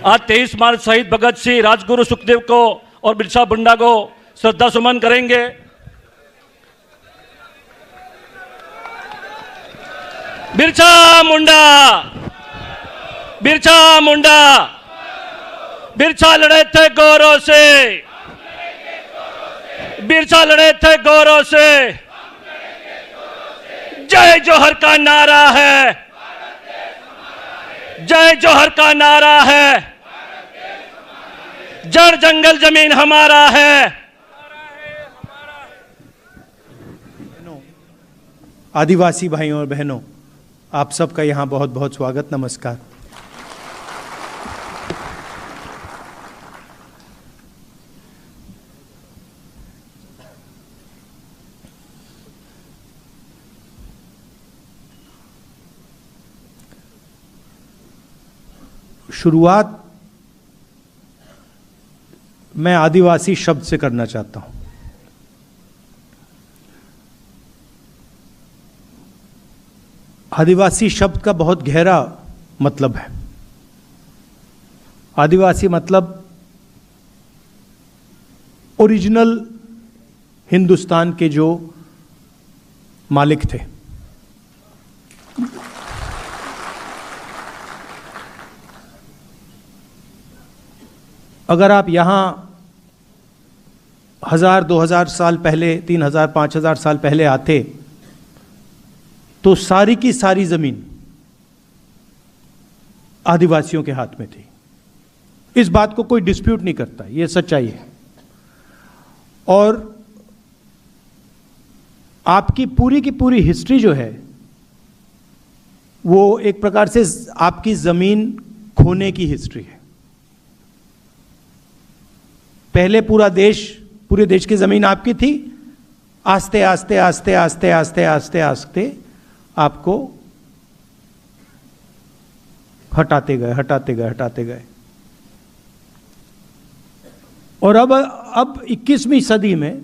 आज 23 मार्च शहीद भगत सिंह, राजगुरु सुखदेव को और बिरसा मुंडा को श्रद्धा सुमन करेंगे। बिरसा मुंडा, बिरसा मुंडा, बिरसा लड़े थे गौरव से, बिरसा लड़े थे गौरव से, जय जोहर का नारा है, जय जोहर का नारा है, जड़ जंगल जमीन हमारा है। आदिवासी भाइयों और बहनों, आप सबका यहाँ बहुत बहुत स्वागत, नमस्कार। शुरुआत मैं आदिवासी शब्द से करना चाहता हूं। आदिवासी शब्द का बहुत गहरा मतलब है। आदिवासी मतलब ओरिजिनल हिंदुस्तान के जो मालिक थे। अगर आप यहाँ 1000-2000 साल पहले, 3000-5000 साल पहले आते तो सारी की सारी जमीन आदिवासियों के हाथ में थी। इस बात को कोई डिस्प्यूट नहीं करता, ये सच्चाई है। और आपकी पूरी की पूरी हिस्ट्री जो है वो एक प्रकार से आपकी जमीन खोने की हिस्ट्री है। पहले पूरे देश की जमीन आपकी थी। आस्ते आस्ते आस्ते आस्ते आस्ते आस्ते आस्ते आपको हटाते गए। और अब 21वीं सदी में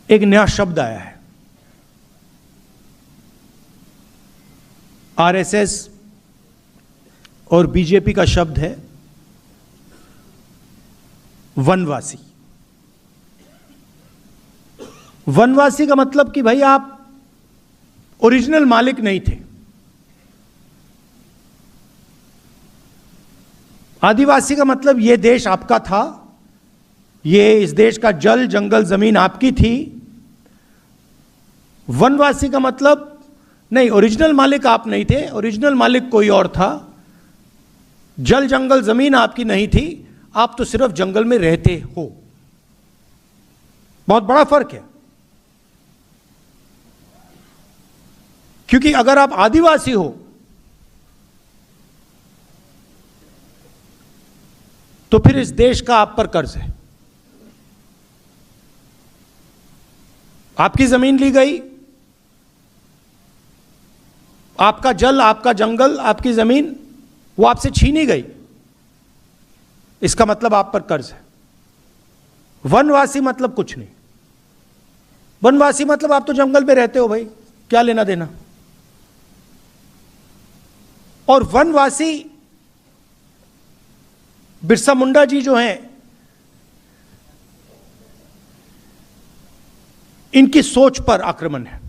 एक नया शब्द आया है। आरएसएस और बीजेपी का शब्द है वनवासी। वनवासी का मतलब कि भाई आप ओरिजिनल मालिक नहीं थे। आदिवासी का मतलब ये देश आपका था, ये इस देश का जल जंगल जमीन आपकी थी। वनवासी का मतलब नहीं, ओरिजिनल मालिक आप नहीं थे, ओरिजिनल मालिक कोई और था। जल जंगल जमीन आपकी नहीं थी, आप तो सिर्फ जंगल में रहते हो। बहुत बड़ा फर्क है। क्योंकि अगर आप आदिवासी हो तो फिर इस देश का आप पर कर्ज है। आपकी जमीन ली गई, आपका जल, आपका जंगल, आपकी जमीन वो आपसे छीनी गई। इसका मतलब आप पर कर्ज है। वनवासी मतलब कुछ नहीं। वनवासी मतलब आप तो जंगल में रहते हो भाई, क्या लेना देना। और वनवासी बिरसा मुंडा जी जो हैं, इनकी सोच पर आक्रमण है।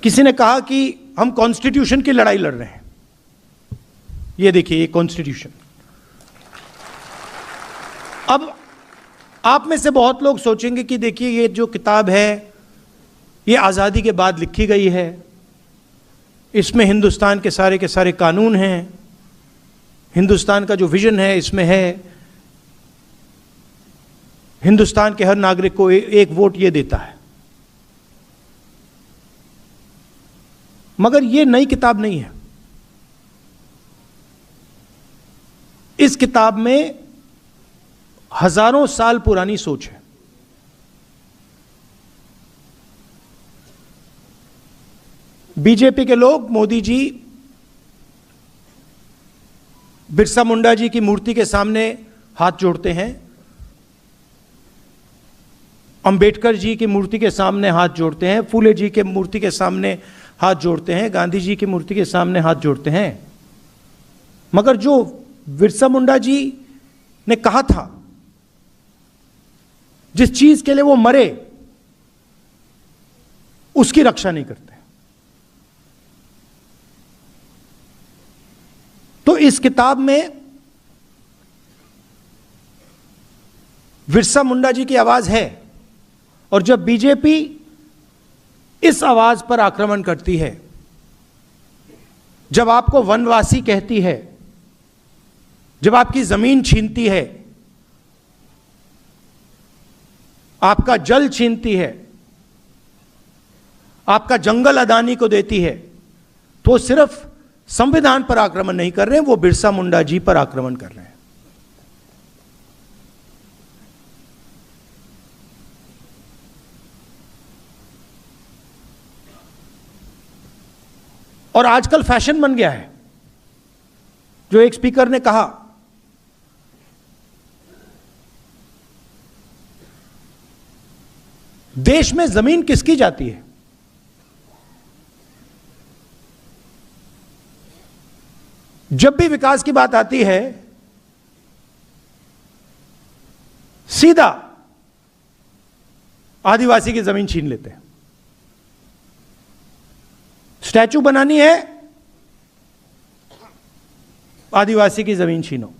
किसी ने कहा कि हम कॉन्स्टिट्यूशन की लड़ाई लड़ रहे हैं। ये देखिए, ये कॉन्स्टिट्यूशन। अब आप में से बहुत लोग सोचेंगे कि देखिए ये जो किताब है ये आज़ादी के बाद लिखी गई है, इसमें हिंदुस्तान के सारे कानून हैं, हिंदुस्तान का जो विजन है इसमें है, हिंदुस्तान के हर नागरिक को एक वोट ये देता है। मगर ये नई किताब नहीं है। इस किताब में हजारों साल पुरानी सोच है। बीजेपी के लोग, मोदी जी बिरसा मुंडा जी की मूर्ति के सामने हाथ जोड़ते हैं अंबेडकर जी की मूर्ति के सामने हाथ जोड़ते हैं, फूले जी के मूर्ति के सामने हाथ जोड़ते हैं, गांधी जी की मूर्ति के सामने हाथ जोड़ते हैं। मगर जो बिरसा मुंडा जी ने कहा था, जिस चीज के लिए वो मरे, उसकी रक्षा नहीं करते। तो इस किताब में बिरसा मुंडा जी की आवाज है, और जब बीजेपी इस आवाज पर आक्रमण करती है, जब आपको वनवासी कहती है, जब आपकी जमीन छीनती है, आपका जल छीनती है, आपका जंगल अदानी को देती है, तो वो सिर्फ संविधान पर आक्रमण नहीं कर रहे हैं, वो बिरसा मुंडा जी पर आक्रमण कर रहे हैं। और आजकल फैशन बन गया है, जो एक स्पीकर ने कहा, देश में जमीन किसकी जाती है? जब भी विकास की बात आती है, सीधा आदिवासी की जमीन छीन लेते हैं। स्टैचू बनानी है, आदिवासी की जमीन छीनो।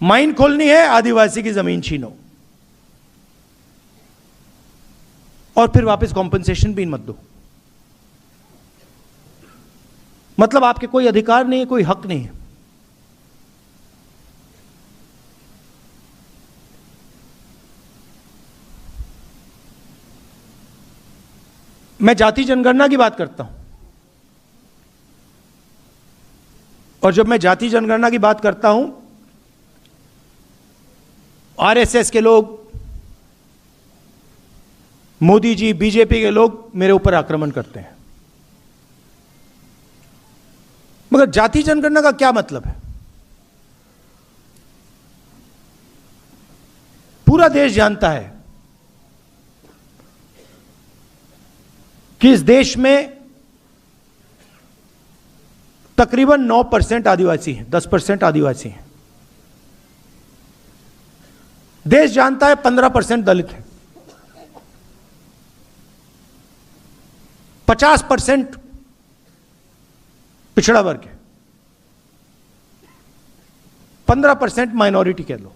माइन खोलनी है, आदिवासी की जमीन छीनो, और फिर वापस कॉम्पनसेशन भी मत दो। मतलब आपके कोई अधिकार नहीं है, कोई हक नहीं है। मैं जाति जनगणना की बात करता हूं, और जब मैं जाति जनगणना की बात करता हूं, आरएसएस के लोग, मोदी जी, बीजेपी के लोग मेरे ऊपर आक्रमण करते हैं। मगर जाति जनगणना का क्या मतलब है? पूरा देश जानता है कि इस देश में तकरीबन 9% आदिवासी हैं, 10% आदिवासी हैं। देश जानता है 15% दलित हैं, 50% पिछड़ा वर्ग है, 15% माइनॉरिटी कह लो।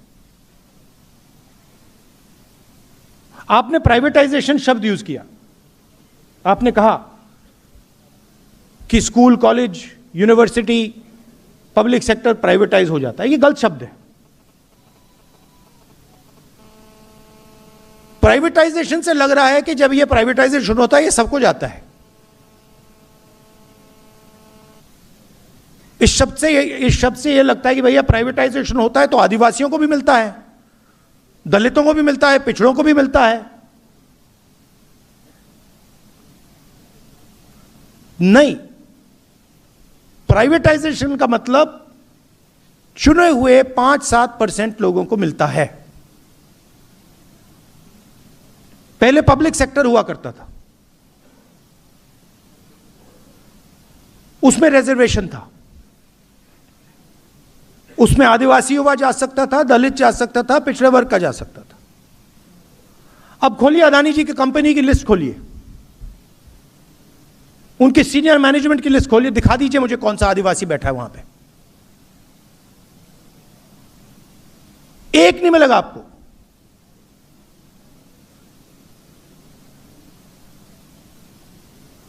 आपने प्राइवेटाइजेशन शब्द यूज किया, आपने कहा कि school, college, university, public sector privatise हो जाता है। यह गलत शब्द है। प्राइवेटाइजेशन से लग रहा है कि जब यह प्राइवेटाइजेशन होता है, यह सबको जाता है। इस शब्द से यह लगता है कि भैया प्राइवेटाइजेशन होता है तो आदिवासियों को भी मिलता है, दलितों को भी मिलता है, पिछड़ों को भी मिलता है। नहीं, प्राइवेटाइजेशन का मतलब चुने हुए 5-7% लोगों को मिलता है। पहले पब्लिक सेक्टर हुआ करता था, उसमें रिजर्वेशन था, उसमें आदिवासी युवा जा सकता था, दलित जा सकता था, पिछड़े वर्ग का जा सकता था। अब खोलिए अदानी जी की कंपनी की लिस्ट खोलिए, उनकी सीनियर मैनेजमेंट की लिस्ट खोलिए, दिखा दीजिए मुझे कौन सा आदिवासी बैठा है वहां पे। एक नहीं मिलेगा आपको।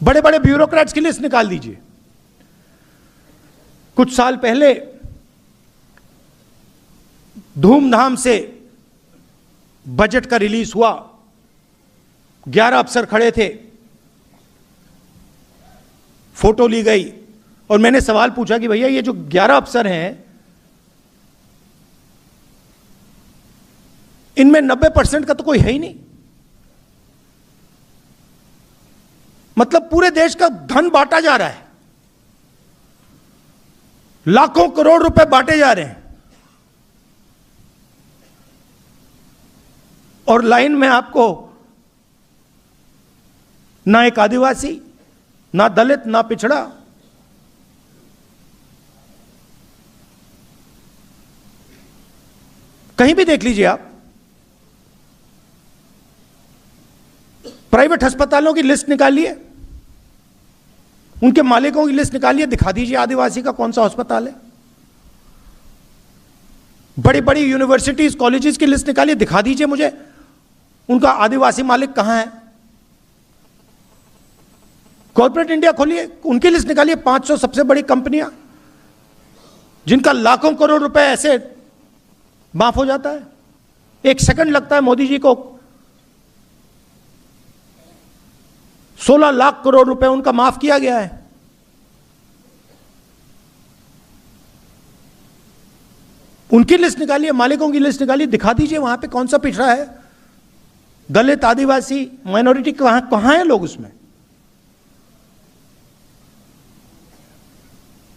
बड़े बड़े ब्यूरोक्रेट्स की लिस्ट निकाल दीजिए। कुछ साल पहले धूमधाम से बजट का रिलीज हुआ, 11 अफसर खड़े थे, फोटो ली गई, और मैंने सवाल पूछा कि भैया ये जो 11 अफसर हैं, इनमें 90% का तो कोई है ही नहीं। मतलब पूरे देश का धन बांटा जा रहा है, लाखों करोड़ रुपए बांटे जा रहे हैं, और लाइन में आपको ना एक आदिवासी, ना दलित, ना पिछड़ा, कहीं भी देख लीजिए आप। प्राइवेट अस्पतालों की लिस्ट निकालिए, उनके मालिकों की लिस्ट निकालिए, दिखा दीजिए आदिवासी का कौन सा अस्पताल है। बड़ी बड़ी यूनिवर्सिटीज, कॉलेजेस की लिस्ट निकालिए, दिखा दीजिए मुझे उनका आदिवासी मालिक कहां है। कॉर्पोरेट इंडिया खोलिए, उनकी लिस्ट निकालिए, 500 सबसे बड़ी कंपनियां जिनका लाखों करोड़ रुपए ऐसे माफ हो जाता है। 1 सेकंड लगता है मोदी जी को 16 लाख करोड़ रुपए उनका माफ किया गया है। उनकी लिस्ट निकालिए, मालिकों की लिस्ट निकालिए, दिखा दीजिए वहां पे कौन सा पिछड़ा है, दलित, आदिवासी, माइनॉरिटी, कहां है लोग उसमें।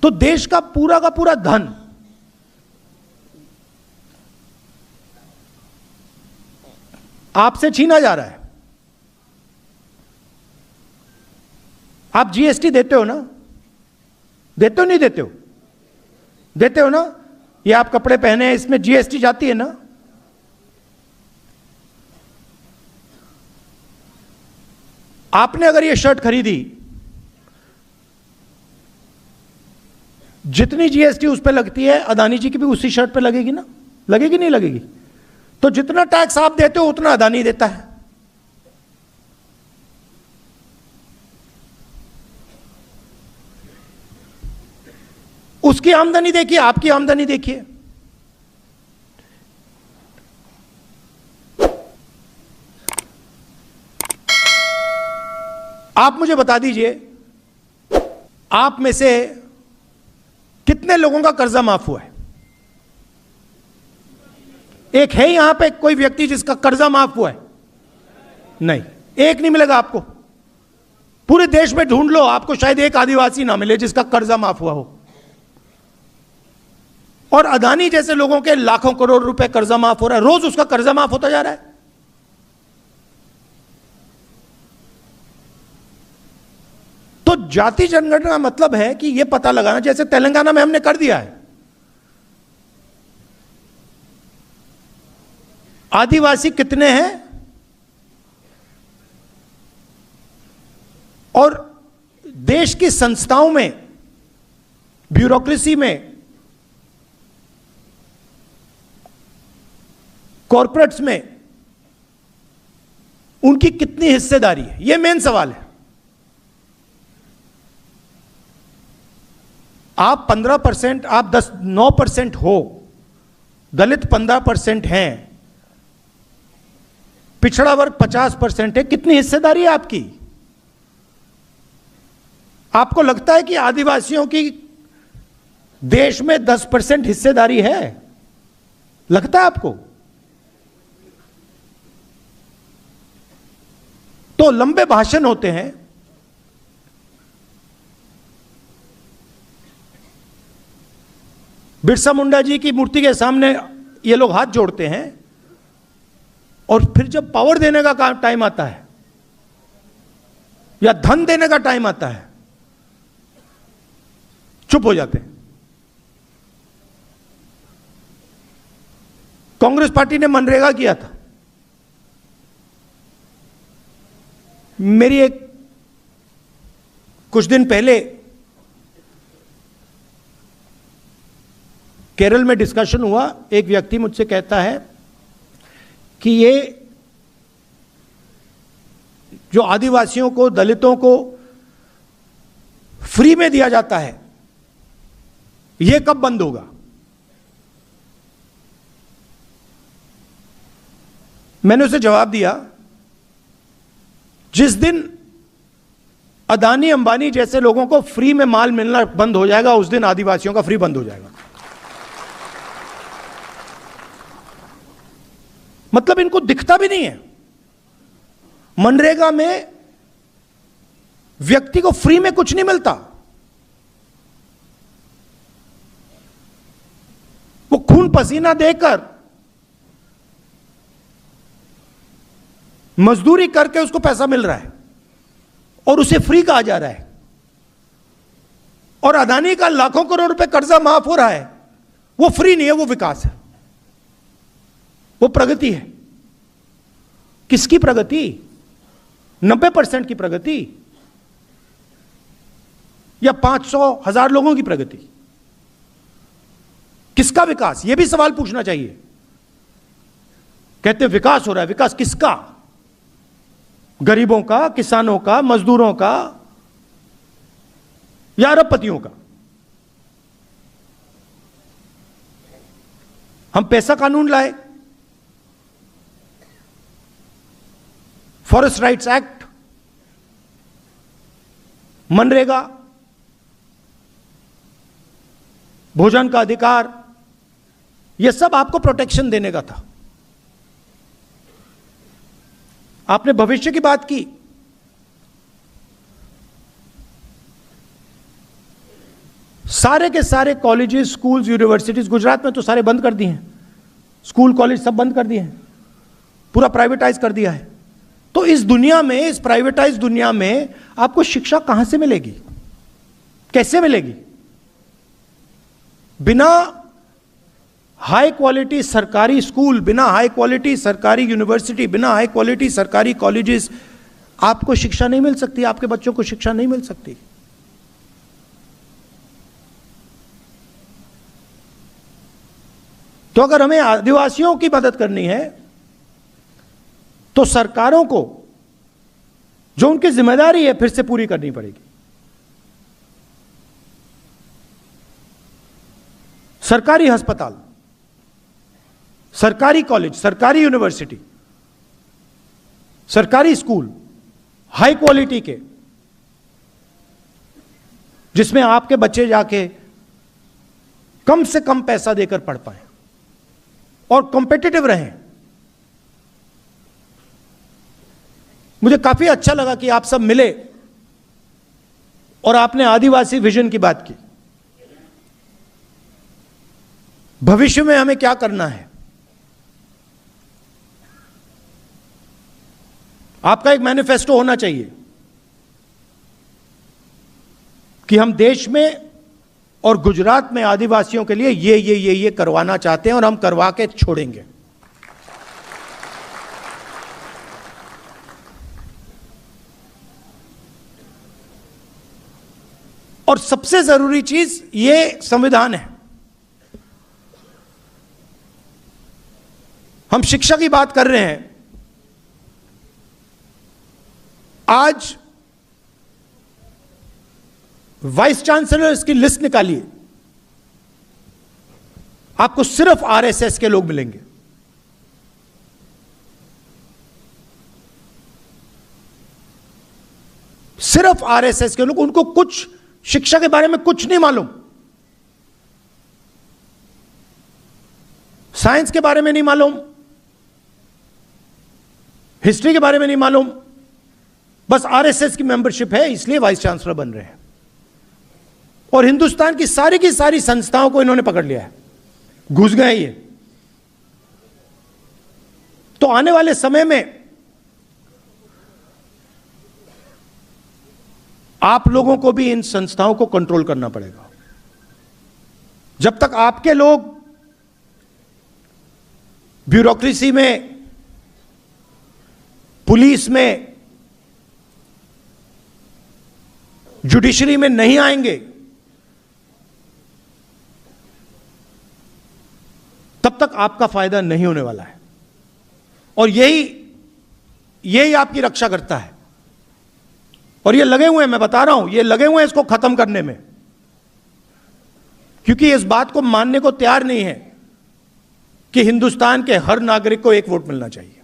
तो देश का पूरा धन आपसे छीना जा रहा है। आप जीएसटी देते हो ना, देते हो नहीं देते हो, देते हो ना। ये आप कपड़े पहने हैं, इसमें जीएसटी जाती है ना। आपने अगर ये शर्ट खरीदी, जितनी जीएसटी उस पर लगती है, अदानी जी की भी उसी शर्ट पे लगेगी ना, लगेगी नहीं लगेगी। तो जितना टैक्स आप देते हो उतना अदानी देता है। उसकी आमदनी देखिए, आपकी आमदनी देखिए। आप मुझे बता दीजिए, आप में से कितने लोगों का कर्जा माफ हुआ है? एक है यहां पे कोई व्यक्ति जिसका कर्जा माफ हुआ है? नहीं, एक नहीं मिलेगा आपको। पूरे देश में ढूंढ लो, आपको शायद एक आदिवासी ना मिले जिसका कर्जा माफ हुआ हो। और अदानी जैसे लोगों के लाखों करोड़ रुपए कर्जा माफ हो रहा है, रोज उसका कर्जा माफ होता जा रहा है। तो जाति जनगणना का मतलब है कि यह पता लगाना, जैसे तेलंगाना में हमने कर दिया है, आदिवासी कितने हैं और देश की संस्थाओं में, ब्यूरोक्रेसी में, कॉर्पोरेट्स में उनकी कितनी हिस्सेदारी है, यह मेन सवाल है। आप 15%, आप 9% हो, दलित 15% हैं, पिछड़ा वर्ग 50% है, कितनी हिस्सेदारी है आपकी? आपको लगता है कि आदिवासियों की देश में 10% हिस्सेदारी है? लगता है आपको? तो लंबे भाषण होते हैं, बिरसा मुंडा जी की मूर्ति के सामने ये लोग हाथ जोड़ते हैं, और फिर जब पावर देने का टाइम आता है या धन देने का टाइम आता है, चुप हो जाते हैं। कांग्रेस पार्टी ने मनरेगा किया था। मेरी एक कुछ दिन पहले केरल में डिस्कशन हुआ। एक व्यक्ति मुझसे कहता है कि ये जो आदिवासियों को, दलितों को फ्री में दिया जाता है, ये कब बंद होगा? मैंने उसे जवाब दिया, जिस दिन अदानी अंबानी जैसे लोगों को फ्री में माल मिलना बंद हो जाएगा, उस दिन आदिवासियों का फ्री बंद हो जाएगा। मतलब इनको दिखता भी नहीं है। मनरेगा में व्यक्ति को फ्री में कुछ नहीं मिलता, वो खून पसीना देकर मजदूरी करके उसको पैसा मिल रहा है और उसे फ्री कहा जा रहा है, और अदानी का लाखों करोड़ रुपए कर्जा माफ हो रहा है, वो फ्री नहीं है, वो विकास है, वो प्रगति है। किसकी प्रगति? 90% की प्रगति या 500,000 लोगों की प्रगति? किसका विकास? यह भी सवाल पूछना चाहिए। कहते हैं विकास हो रहा है, विकास किसका? गरीबों का, किसानों का, मजदूरों का या अरबपतियों का? हम पैसा कानून लाए, फॉरेस्ट राइट्स एक्ट, मनरेगा, भोजन का अधिकार, यह सब आपको प्रोटेक्शन देने का था। आपने भविष्य की बात की। सारे के सारे कॉलेजेस, स्कूल्स, यूनिवर्सिटीज गुजरात में तो सारे बंद कर दिए हैं, स्कूल कॉलेज सब बंद कर दिए हैं, पूरा प्राइवेटाइज कर दिया है। तो इस दुनिया में, इस प्राइवेटाइज दुनिया में आपको शिक्षा कहां से मिलेगी? कैसे मिलेगी? बिना हाई क्वालिटी सरकारी स्कूल, बिना हाई क्वालिटी सरकारी यूनिवर्सिटी, बिना हाई क्वालिटी सरकारी कॉलेजेस आपको शिक्षा नहीं मिल सकती, आपके बच्चों को शिक्षा नहीं मिल सकती। तो अगर हमें आदिवासियों की मदद करनी है तो सरकारों को जो उनकी जिम्मेदारी है फिर से पूरी करनी पड़ेगी। सरकारी अस्पताल, सरकारी कॉलेज, सरकारी यूनिवर्सिटी, सरकारी स्कूल हाई क्वालिटी के, जिसमें आपके बच्चे जाके कम से कम पैसा देकर पढ़ पाए और कॉम्पिटिटिव रहें। मुझे काफी अच्छा लगा कि आप सब मिले और आपने आदिवासी विजन की बात की। भविष्य में हमें क्या करना है? आपका एक मैनिफेस्टो होना चाहिए कि हम देश में और गुजरात में आदिवासियों के लिए ये करवाना चाहते हैं और हम करवा के छोड़ेंगे। और सबसे जरूरी चीज ये संविधान है। हम शिक्षा की बात कर रहे हैं। आज वाइस चांसलर्स की लिस्ट निकालिए, आपको सिर्फ आरएसएस के लोग मिलेंगे। सिर्फ आरएसएस के लोग, उनको कुछ शिक्षा के बारे में कुछ नहीं मालूम, साइंस के बारे में नहीं मालूम, हिस्ट्री के बारे में नहीं मालूम, बस आरएसएस की मेंबरशिप है इसलिए वाइस चांसलर बन रहे हैं। और हिंदुस्तान की सारी संस्थाओं को इन्होंने पकड़ लिया है, घुस गए ये। तो आने वाले समय में आप लोगों को भी इन संस्थाओं को कंट्रोल करना पड़ेगा। जब तक आपके लोग ब्यूरोक्रेसी में, पुलिस में, जुडिशरी में नहीं आएंगे, तब तक आपका फायदा नहीं होने वाला है। और यही आपकी रक्षा करता है। और ये लगे हुए हैं, मैं बता रहा हूं, ये लगे हुए हैं इसको खत्म करने में, क्योंकि इस बात को मानने को तैयार नहीं है कि हिंदुस्तान के हर नागरिक को एक वोट मिलना चाहिए।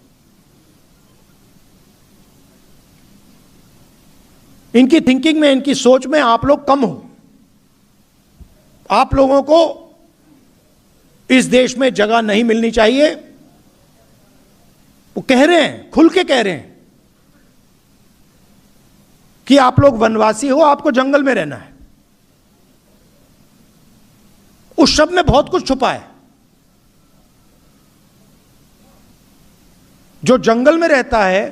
इनकी थिंकिंग में, इनकी सोच में आप लोग कम हो। आप लोगों को इस देश में जगह नहीं मिलनी चाहिए। वो कह रहे हैं, खुल के कह रहे हैं कि आप लोग वनवासी हो, आपको जंगल में रहना है। उस शब्द में बहुत कुछ छुपा है। जो जंगल में रहता है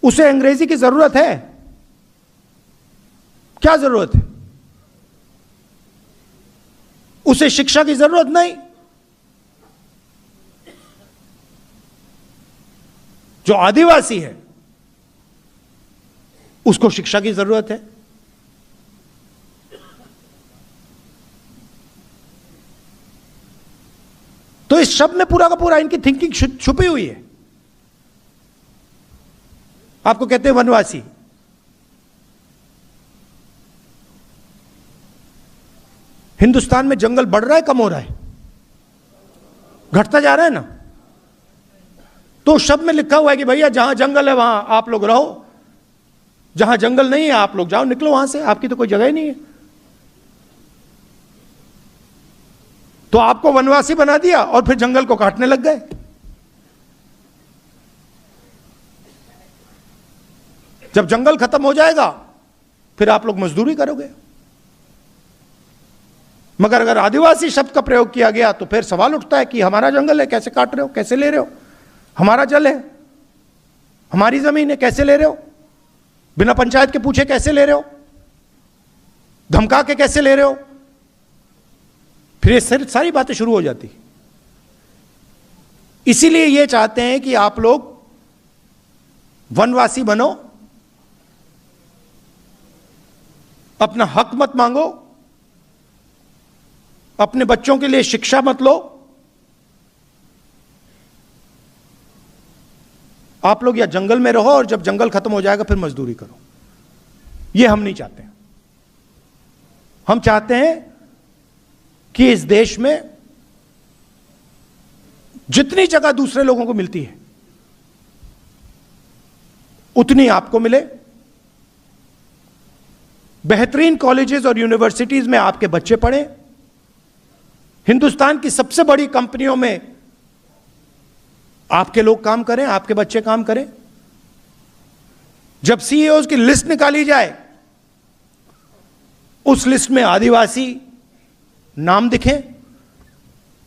उसे अंग्रेजी की जरूरत है? क्या जरूरत है? उसे शिक्षा की जरूरत नहीं। जो आदिवासी है उसको शिक्षा की जरूरत है। तो इस शब्द में पूरा का पूरा इनकी थिंकिंग छुपी हुई है। आपको कहते हैं वनवासी। हिंदुस्तान में जंगल बढ़ रहा है, कम हो रहा है? घटता जा रहा है ना। तो शब्द में लिखा हुआ है कि भैया जहां जंगल है वहां आप लोग रहो, जहां जंगल नहीं है आप लोग जाओ, निकलो वहां से, आपकी तो कोई जगह ही नहीं है। तो आपको वनवासी बना दिया और फिर जंगल को काटने लग गए। जब जंगल खत्म हो जाएगा फिर आप लोग मजदूरी करोगे। मगर अगर आदिवासी शब्द का प्रयोग किया गया तो फिर सवाल उठता है कि हमारा जंगल है, कैसे काट रहे हो, कैसे ले रहे हो? हमारा जल है, हमारी जमीन है, कैसे ले रहे हो? बिना पंचायत के पूछे कैसे ले रहे हो? धमका के कैसे ले रहे हो? फिर ये सारी बातें शुरू हो जाती। इसीलिए ये चाहते हैं कि आप लोग वनवासी बनो, अपना हक मत मांगो, अपने बच्चों के लिए शिक्षा मत लो। आप लोग या जंगल में रहो और जब जंगल खत्म हो जाएगा फिर मजदूरी करो। ये हम नहीं चाहते। हम चाहते हैं कि इस देश में जितनी जगह दूसरे लोगों को मिलती है उतनी आपको मिले। बेहतरीन कॉलेजेस और यूनिवर्सिटीज में आपके बच्चे पढ़ें। हिंदुस्तान की सबसे बड़ी कंपनियों में आपके लोग काम करें, आपके बच्चे काम करें। जब सीईओज की लिस्ट निकाली जाए उस लिस्ट में आदिवासी नाम दिखे,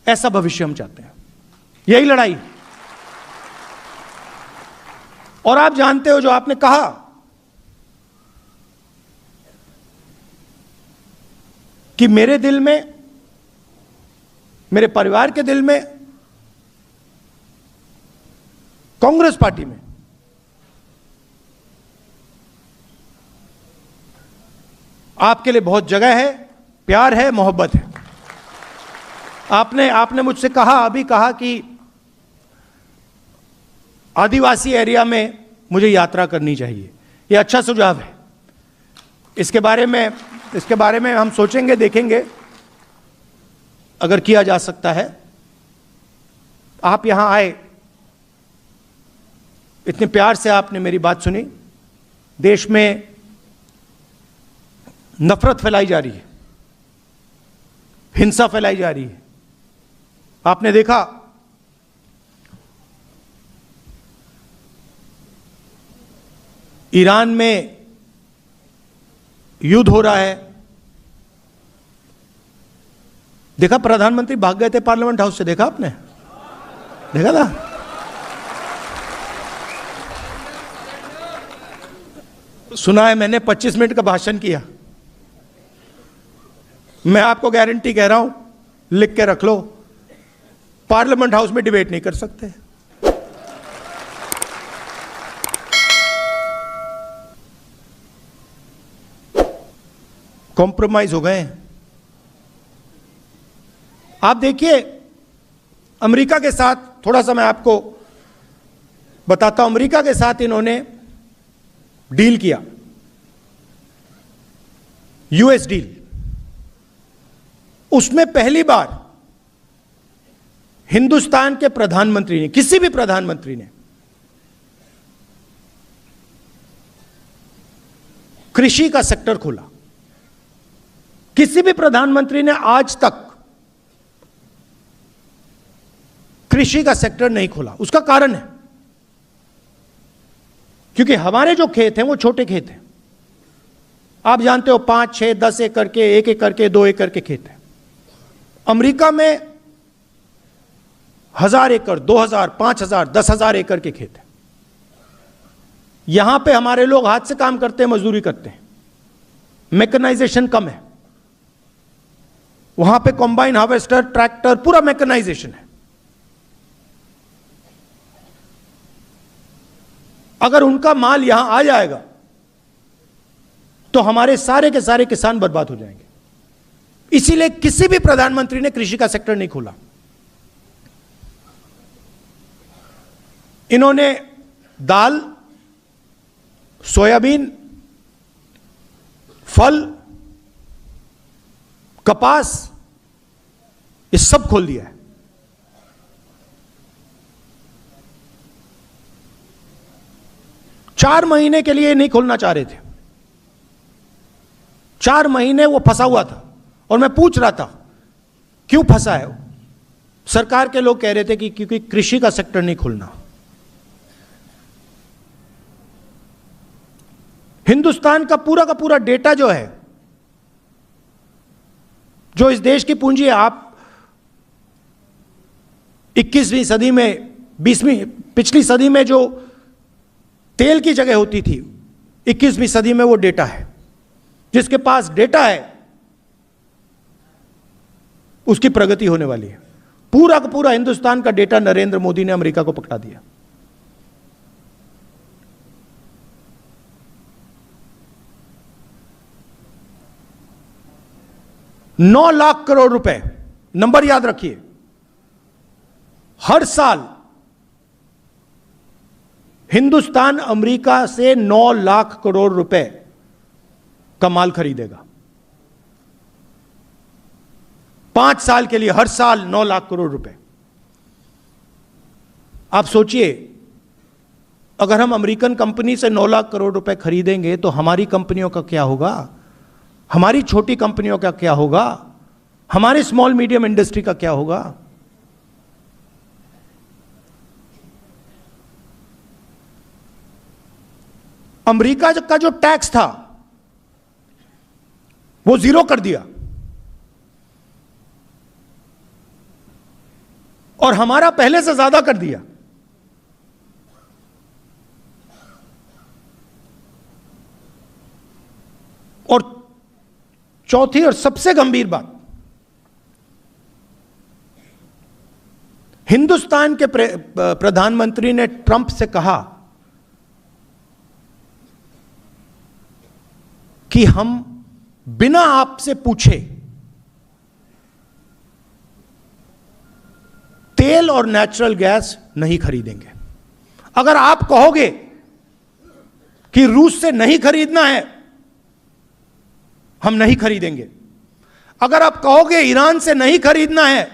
ऐसा भविष्य हम चाहते हैं। यही लड़ाई। और आप जानते हो जो आपने कहा कि मेरे दिल में, मेरे परिवार के दिल में, कांग्रेस पार्टी में आपके लिए बहुत जगह है, प्यार है, मोहब्बत है। आपने मुझसे कहा, अभी कहा कि आदिवासी एरिया में मुझे यात्रा करनी चाहिए। यह अच्छा सुझाव है। इसके बारे में हम सोचेंगे, देखेंगे अगर किया जा सकता है। आप यहां आए, इतने प्यार से आपने मेरी बात सुनी। देश में नफरत फैलाई जा रही है, हिंसा फैलाई जा रही है। आपने देखा ईरान में युद्ध हो रहा है। देखा, प्रधानमंत्री भाग गए थे पार्लियामेंट हाउस से। देखा आपने? देखा था? सुना है मैंने 25 मिनट का भाषण किया। मैं आपको गारंटी कह रहा हूं, लिख के रख लो, पार्लियामेंट हाउस में डिबेट नहीं कर सकते। कॉम्प्रोमाइज हो गए। आप देखिए अमेरिका के साथ, थोड़ा सा मैं आपको बताता हूं। अमेरिका के साथ इन्होंने डील किया, यूएस डील। उसमें पहली बार हिंदुस्तान के प्रधानमंत्री ने, किसी भी प्रधानमंत्री ने, कृषि का सेक्टर खोला। किसी भी प्रधानमंत्री ने आज तक कृषि का सेक्टर नहीं खोला। उसका कारण है क्योंकि हमारे जो खेत हैं वो छोटे खेत हैं। आप जानते हो 5, 6, 10 एकड़ के, 1 एकड़ के, 2 एकड़ के खेत हैं। अमेरिका में 1000 एकड़, 2000, 5000, 10,000 एकड़ के खेत हैं। यहां पे हमारे लोग हाथ से काम करते हैं, मजदूरी करते हैं, मैकेनाइजेशन कम है। वहां पे कॉम्बाइन हार्वेस्टर, ट्रैक्टर, पूरा मैकेनाइजेशन है। अगर उनका माल यहां आ जाएगा तो हमारे सारे के सारे किसान बर्बाद हो जाएंगे। इसीलिए किसी भी प्रधानमंत्री ने कृषि का सेक्टर नहीं खोला। इन्होंने दाल, सोयाबीन, फल, कपास, ये सब खोल दिया है। चार महीने के लिए नहीं खोलना चाह रहे थे। 4 महीने वो फंसा हुआ था और मैं पूछ रहा था क्यों फंसा है। सरकार के लोग कह रहे थे कि क्योंकि कृषि का सेक्टर नहीं खुलना। हिंदुस्तान का पूरा डेटा जो है, जो इस देश की पूंजी है, आप 21वीं सदी में, 20वीं, पिछली सदी में जो तेल की जगह होती थी, 21वीं सदी में वो डेटा है। जिसके पास डेटा है उसकी प्रगति होने वाली है। पूरा का पूरा हिंदुस्तान का डेटा नरेंद्र मोदी ने अमेरिका को पकड़ा दिया। $9 लाख करोड़ रुपए, नंबर याद रखिए, हर साल हिंदुस्तान अमेरिका से 9 लाख करोड़ रुपए का माल खरीदेगा। 5 साल के लिए हर साल 9 लाख करोड़ रुपए। आप सोचिए, अगर हम अमेरिकन कंपनी से 9 लाख करोड़ रुपए खरीदेंगे तो हमारी कंपनियों का क्या होगा, हमारी छोटी कंपनियों का क्या होगा, हमारे स्मॉल मीडियम इंडस्ट्री का क्या होगा। अमेरिका का जो टैक्स था वो 0 कर दिया और हमारा पहले से ज्यादा कर दिया। और चौथी और सबसे गंभीर बात, हिंदुस्तान के प्रधानमंत्री ने ट्रंप से कहा कि हम बिना आपसे पूछे तेल और नेचुरल गैस नहीं खरीदेंगे। अगर आप कहोगे कि रूस से नहीं खरीदना है, हम नहीं खरीदेंगे। अगर आप कहोगे ईरान से नहीं खरीदना है,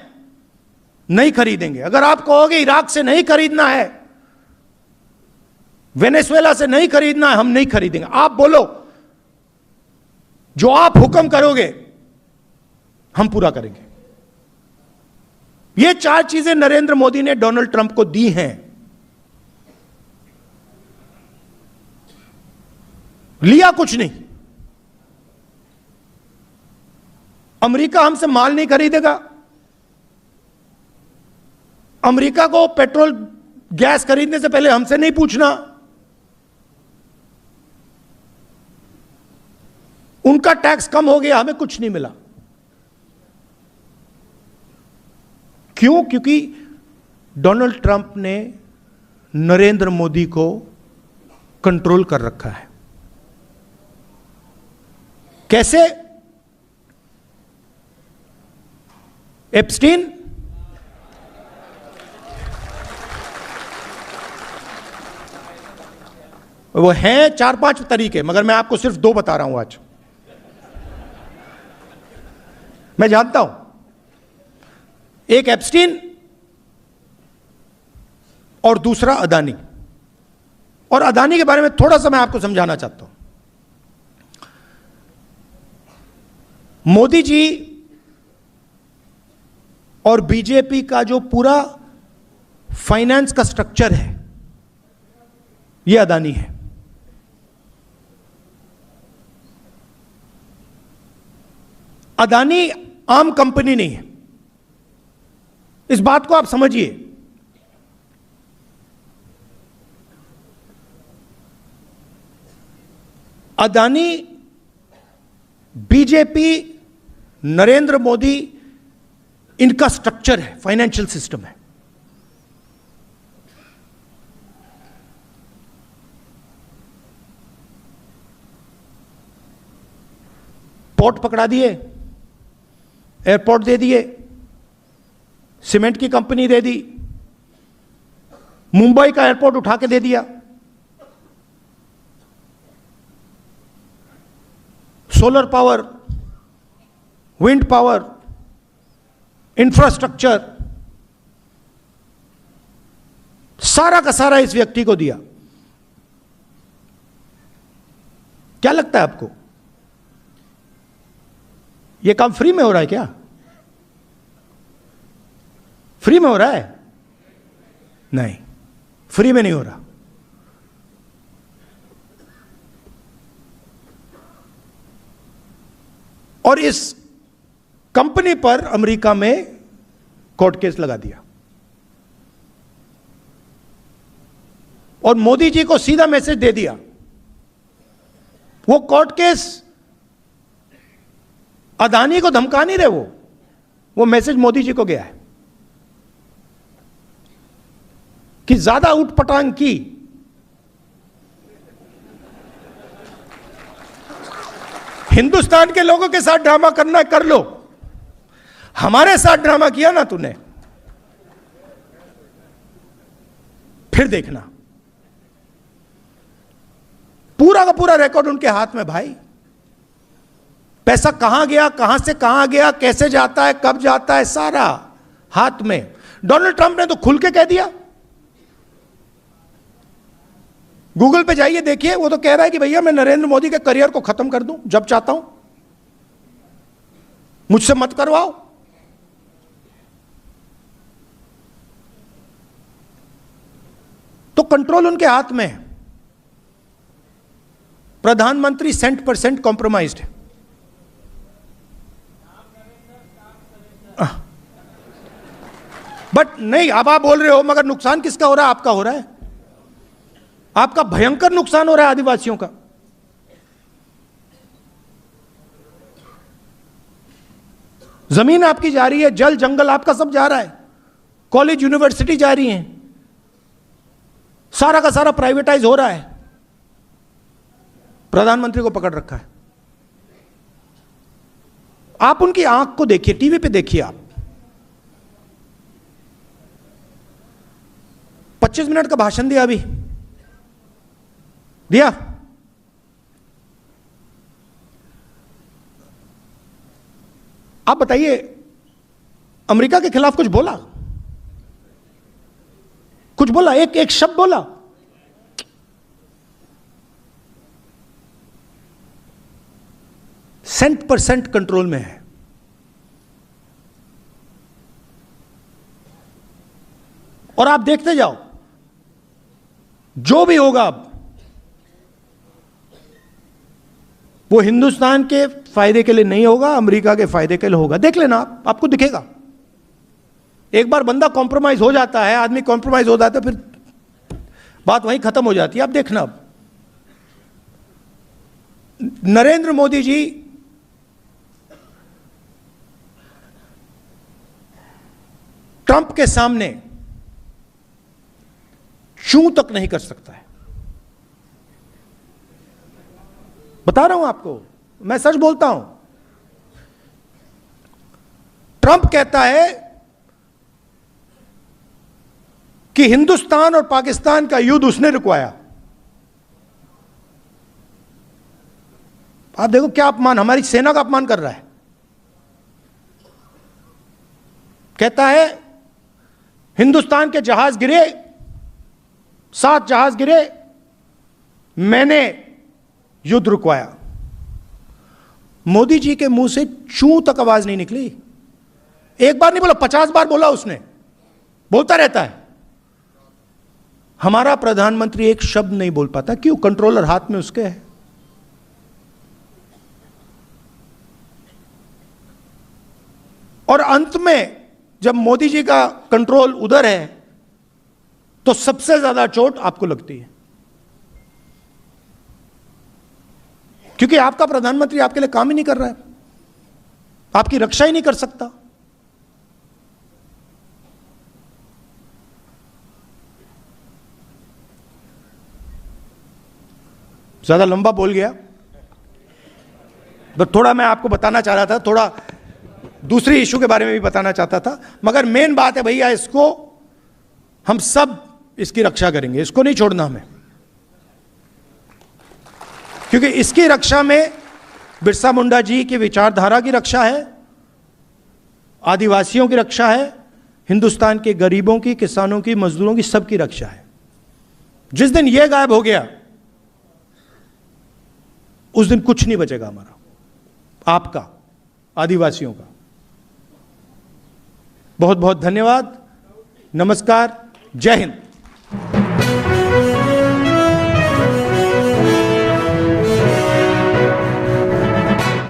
नहीं खरीदेंगे। अगर आप कहोगे इराक से नहीं खरीदना है, वेनेजुएला से नहीं खरीदना है, हम नहीं खरीदेंगे। आप बोलो, जो आप हुक्म करोगे हम पूरा करेंगे। ये 4 चीजें नरेंद्र मोदी ने डोनाल्ड ट्रंप को दी हैं। लिया कुछ नहीं। अमेरिका हमसे माल नहीं खरीदेगा। अमेरिका को पेट्रोल गैस खरीदने से पहले हमसे नहीं पूछना। उनका टैक्स कम हो गया, हमें कुछ नहीं मिला। क्यों? क्योंकि डोनाल्ड ट्रंप ने नरेंद्र मोदी को कंट्रोल कर रखा है। कैसे? एप्स्टीन, वो हैं 4-5 तरीके, मगर मैं आपको सिर्फ 2 बता रहा हूं आज। मैं जानता हूं, एक एप्स्टीन और दूसरा अदानी। और अदानी के बारे में थोड़ा सा मैं आपको समझाना चाहता हूं। मोदी जी और बीजेपी का जो पूरा फाइनेंस का स्ट्रक्चर है, यह अदानी है। अदानी आम कंपनी नहीं है, इस बात को आप समझिए। अदानी, बीजेपी, नरेंद्र मोदी, इनका स्ट्रक्चर है, फाइनेंशियल सिस्टम है। पोर्ट पकड़ा दिए, एयरपोर्ट दे दिए, सीमेंट की कंपनी दे दी, मुंबई का एयरपोर्ट उठा के दे दिया, solar power, wind power, infrastructure, सारा का सारा इस व्यक्ति को दिया। क्या लगता है आपको, यह काम फ्री में हो रहा है क्या? फ्री में हो रहा है? नहीं, फ्री में नहीं हो रहा। और इस कंपनी पर अमेरिका में कोर्ट केस लगा दिया और मोदी जी को सीधा मैसेज दे दिया। वो कोर्ट केस अदानी को धमका नहीं रहे, वो मैसेज मोदी जी को गया है कि ज्यादा उठपटांग की हिंदुस्तान के लोगों के साथ ड्रामा करना है, कर लो, हमारे साथ ड्रामा किया ना तूने, फिर देखना। पूरा का पूरा रिकॉर्ड उनके हाथ में भाई। पैसा कहां गया, कहां से कहां गया, कैसे जाता है, कब जाता है, सारा हाथ में। डोनाल्ड ट्रंप ने तो खुल के कह दिया, गूगल पे जाइए देखिए, वो तो कह रहा है कि भैया मैं नरेंद्र मोदी के करियर को खत्म कर दूं जब चाहता हूं, मुझसे मत करवाओ। तो कंट्रोल उनके हाथ में है। प्रधानमंत्री 100% कॉम्प्रोमाइज्ड है। बट नहीं, अब आप बोल रहे हो मगर नुकसान किसका हो रहा है? आपका हो रहा है। आपका भयंकर नुकसान हो रहा है आदिवासियों का। जमीन आपकी जा रही है, जल जंगल आपका सब जा रहा है, कॉलेज यूनिवर्सिटी जा रही हैं, सारा का सारा प्राइवेटाइज हो रहा है। प्रधानमंत्री को पकड़ रखा है। आप उनकी आंख को देखिए, टीवी पे देखिए आप। 25 मिनट का भाषण दिया, अभी दिया। आप बताइए, अमेरिका के खिलाफ कुछ बोला? कुछ बोला? एक शब्द बोला? %% कंट्रोल में है। और आप देखते जाओ, जो भी होगा अब वो हिंदुस्तान के फायदे के लिए नहीं होगा, अमेरिका के फायदे के लिए होगा। देख लेना आप, आपको दिखेगा। एक बार बंदा कॉम्प्रोमाइज हो जाता है, आदमी कॉम्प्रोमाइज हो जाता है, फिर बात वहीं खत्म हो जाती है। आप देखना, अब नरेंद्र मोदी जी ट्रंप के सामने चूं तक नहीं कर सकता है। बता रहा हूं आपको, मैं सच बोलता हूं। ट्रंप कहता है कि हिंदुस्तान और पाकिस्तान का युद्ध उसने रुकवाया। आप देखो क्या अपमान, हमारी सेना का अपमान कर रहा है। कहता है हिंदुस्तान के जहाज गिरे, 7 जहाज गिरे, मैंने युद्ध रुकवाया। मोदी जी के मुंह से चूं तक आवाज नहीं निकली। एक बार नहीं बोला, 50 बार बोला उसने, बोलता रहता है। हमारा प्रधानमंत्री एक शब्द नहीं बोल पाता। क्यों? कंट्रोलर हाथ में उसके है। और अंत में जब मोदी जी का कंट्रोल उधर है तो सबसे ज्यादा चोट आपको लगती है। क्योंकि आपका प्रधानमंत्री आपके लिए काम ही नहीं कर रहा है, आपकी रक्षा ही नहीं कर सकता। ज्यादा लंबा बोल गया, तो थोड़ा मैं आपको बताना चाह रहा था, थोड़ा दूसरी इशू के बारे में भी बताना चाहता था, मगर मेन बात है भैया, इसको हम सब इसकी रक्षा करेंगे, इसको नहीं छोड़ना हमें, क्योंकि इसकी रक्षा में बिरसा मुंडा जी की विचारधारा की रक्षा है, आदिवासियों की रक्षा है, हिंदुस्तान के गरीबों की, किसानों की, मजदूरों की, सबकी रक्षा है। जिस दिन यह गायब हो गया उस दिन कुछ नहीं बचेगा हमारा, आपका, आदिवासियों का। बहुत बहुत धन्यवाद, नमस्कार, जय हिंद।